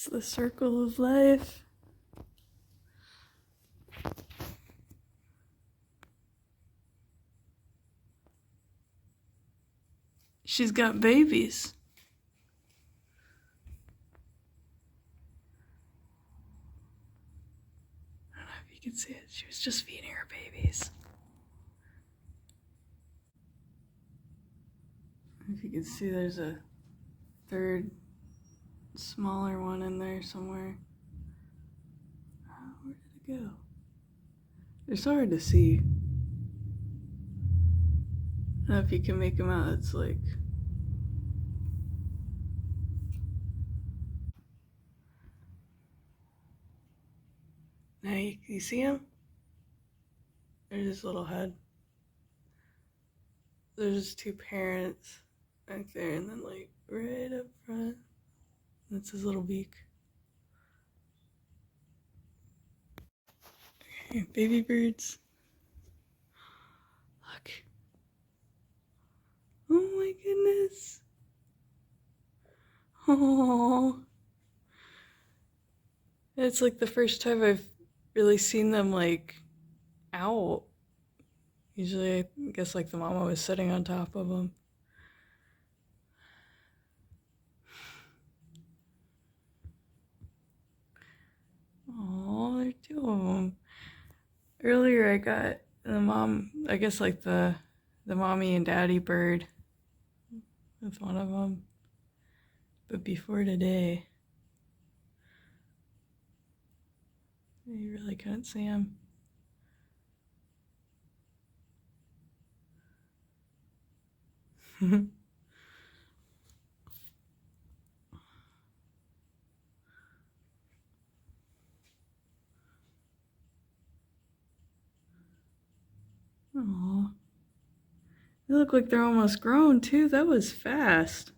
It's the circle of life. She's got babies. I don't know if you can see it. She was just feeding her babies. If you can see, there's a third smaller one in there somewhere. Where did it go? They're so hard to see. I don't know if you can make them out. It's like... Now you see him? There's his little head. There's two parents back there, and then like right up front, that's his little beak. Okay, baby birds. Look. Oh my goodness. Oh. It's like the first time I've really seen them like out. Usually, I guess like the mama was sitting on top of them. Oh, there are two of them. Earlier I got the mom, I guess like the mommy and daddy bird with one of them. But before today, you really couldn't see him. Aw. They look like they're almost grown too. That was fast.